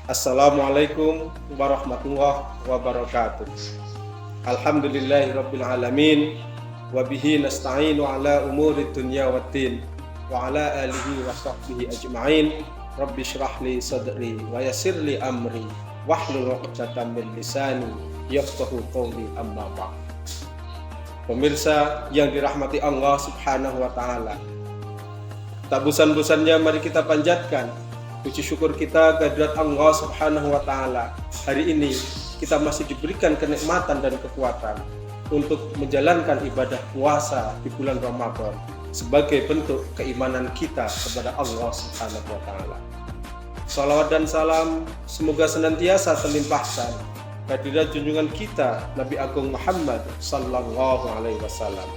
Assalamualaikum warahmatullahi wabarakatuh. Alhamdulillahirabbil alamin wa bihi nasta'inu ala umuri dunya waddin wa ala alihi wa sahbihi ajma'in. Rabbi shrah li sadri wa yassir li amri wahlul 'uqdatam min lisani yafqahu qawli, amma ba'd. Pemirsa yang dirahmati Allah Subhanahu wa taala, tak bosan-bosannya mari kita panjatkan puji syukur kita kehadirat Allah Subhanahu wa taala. Hari ini kita masih diberikan kenikmatan dan kekuatan untuk menjalankan ibadah puasa di bulan Ramadan sebagai bentuk keimanan kita kepada Allah Subhanahu wa taala. Salawat dan salam semoga senantiasa terlimpahkan kehadirat junjungan kita Nabi Agung Muhammad sallallahu alaihi wasallam.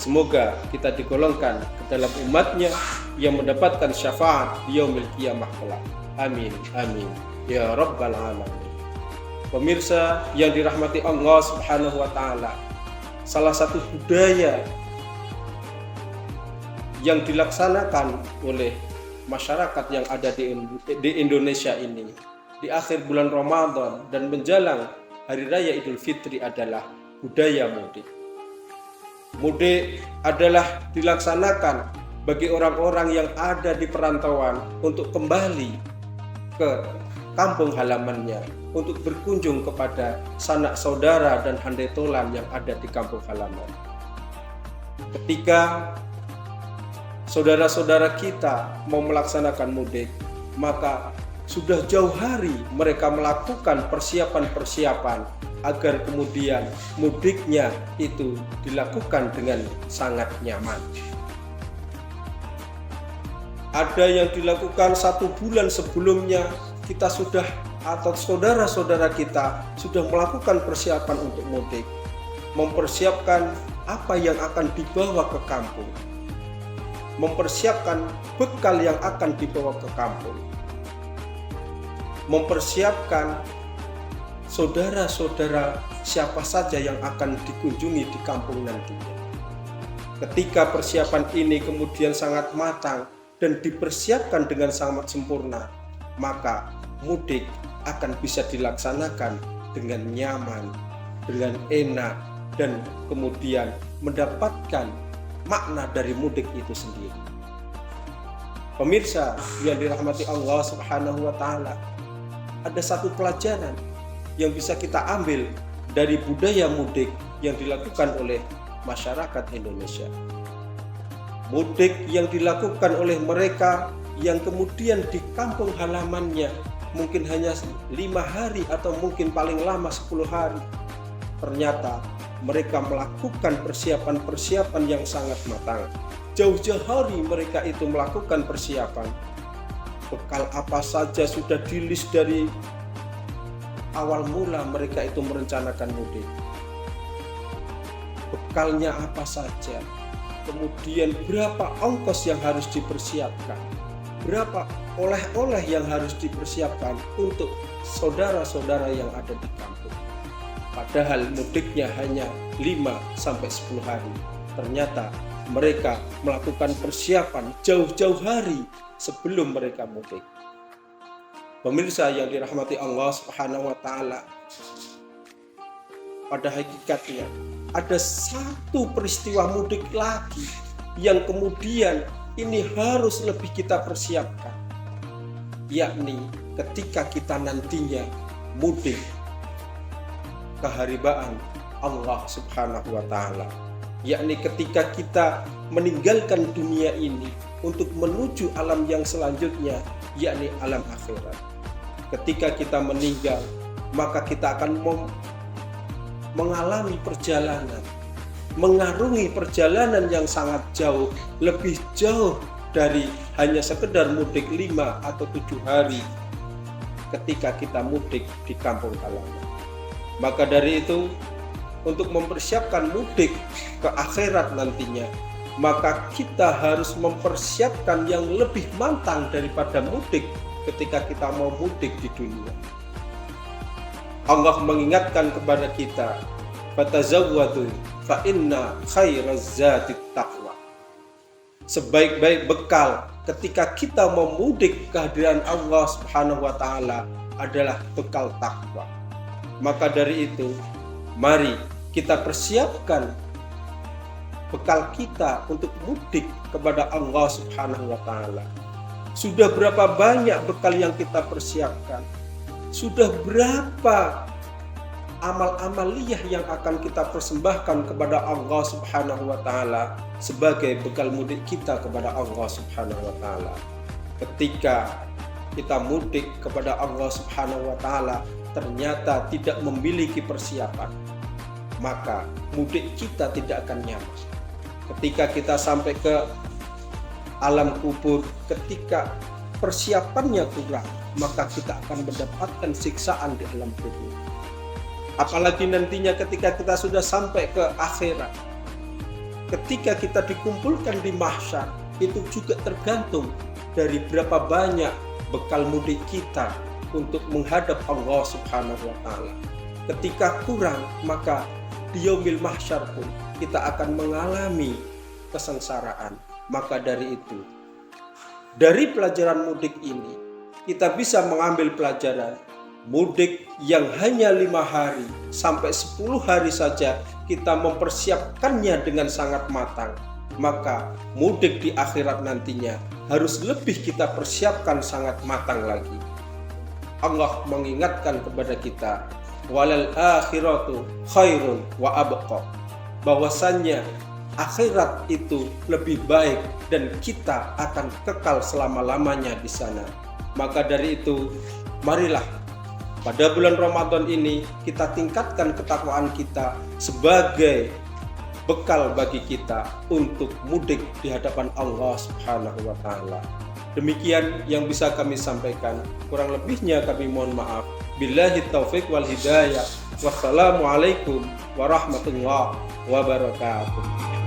Semoga kita digolongkan ke dalam umatnya yang mendapatkan syafaat di yaumil qiyamah kelak. Amin, amin, ya rabbal alamin. Pemirsa yang dirahmati Allah Subhanahu wa taala, salah satu budaya yang dilaksanakan oleh masyarakat yang ada di Indonesia ini di akhir bulan Ramadan dan menjelang Hari Raya Idul Fitri adalah budaya mudik. Mudik adalah dilaksanakan bagi orang-orang yang ada di perantauan untuk kembali ke kampung halamannya, untuk berkunjung kepada sanak saudara dan handai tolan yang ada di kampung halaman. Ketika saudara-saudara kita mau melaksanakan mudik, maka sudah jauh hari mereka melakukan persiapan-persiapan agar kemudian mudiknya itu dilakukan dengan sangat nyaman. Ada yang dilakukan 1 bulan sebelumnya, kita sudah atau saudara-saudara kita sudah melakukan persiapan untuk mudik, mempersiapkan apa yang akan dibawa ke kampung, mempersiapkan bekal yang akan dibawa ke kampung, mempersiapkan saudara-saudara siapa saja yang akan dikunjungi di kampung nantinya. Ketika persiapan ini kemudian sangat matang dan dipersiapkan dengan sangat sempurna, maka mudik akan bisa dilaksanakan dengan nyaman, dengan enak, dan kemudian mendapatkan makna dari mudik itu sendiri. Pemirsa yang dirahmati Allah Subhanahu wa taala, ada satu pelajaran yang bisa kita ambil dari budaya mudik yang dilakukan oleh masyarakat Indonesia. Mudik yang dilakukan oleh mereka yang kemudian di kampung halamannya mungkin hanya 5 hari atau mungkin paling lama 10 hari. Ternyata mereka melakukan persiapan-persiapan yang sangat matang. Jauh-jauh hari mereka itu melakukan persiapan. Bekal apa saja sudah di-list dari awal mula mereka itu merencanakan mudik. Bekalnya apa saja, kemudian berapa ongkos yang harus dipersiapkan, berapa oleh-oleh yang harus dipersiapkan untuk saudara-saudara yang ada di kampung. Padahal mudiknya hanya 5-10 hari. Ternyata mereka melakukan persiapan jauh-jauh hari sebelum mereka mudik. Pemirsa yang dirahmati Allah Subhanahu wa taala, pada hakikatnya ada satu peristiwa mudik lagi yang kemudian ini harus lebih kita persiapkan, yakni ketika kita nantinya mudik keharibaan Allah Subhanahu wa taala, yakni ketika kita meninggalkan dunia ini untuk menuju alam yang selanjutnya, yakni alam akhirat. Ketika kita meninggal, maka kita akan mengalami perjalanan, mengarungi perjalanan yang sangat jauh, lebih jauh dari hanya sekedar mudik 5 atau 7 hari ketika kita mudik di kampung halaman. Maka dari itu, untuk mempersiapkan mudik ke akhirat nantinya, maka kita harus mempersiapkan yang lebih matang daripada mudik ketika kita mau mudik di dunia. Allah mengingatkan kepada kita, fatazawwadu fa inna khairaz zati taqwa. Sebaik-baik bekal ketika kita mau mudik kehadiran Allah Subhanahu wa taala adalah bekal takwa. Maka dari itu, mari kita persiapkan bekal kita untuk mudik kepada Allah Subhanahu wa Ta'ala. Sudah berapa banyak bekal yang kita persiapkan? Sudah berapa amal-amaliyah yang akan kita persembahkan kepada Allah Subhanahu wa Ta'ala sebagai bekal mudik kita kepada Allah Subhanahu wa Ta'ala? Ketika kita mudik kepada Allah Subhanahu wa Ta'ala ternyata tidak memiliki persiapan, maka mudik kita tidak akan nyaman. Ketika kita sampai ke alam kubur, ketika persiapannya kurang, maka kita akan mendapatkan siksaan di alam kubur. Apalagi nantinya ketika kita sudah sampai ke akhirat, ketika kita dikumpulkan di mahsyar, itu juga tergantung dari berapa banyak bekal mudik kita untuk menghadap Allah Subhanahu wa Ta'ala. Ketika kurang, maka di yaumil mahsyar pun kita akan mengalami kesengsaraan. Maka dari itu, dari pelajaran mudik ini, kita bisa mengambil pelajaran mudik yang hanya 5 hari sampai 10 hari saja kita mempersiapkannya dengan sangat matang. Maka mudik di akhirat nantinya harus lebih kita persiapkan sangat matang lagi. Allah mengingatkan kepada kita, walal akhiratu khairun wa abqa, bahwasannya akhirat itu lebih baik dan kita akan kekal selama-lamanya di sana. Maka dari itu, marilah pada bulan Ramadan ini kita tingkatkan ketakwaan kita sebagai bekal bagi kita untuk mudik di hadapan Allah Subhanahu wa Ta'ala. Demikian yang bisa kami sampaikan. Kurang lebihnya kami mohon maaf. Billahi taufiq wal hidayah. Wassalamualaikum warahmatullahi wabarakatuh.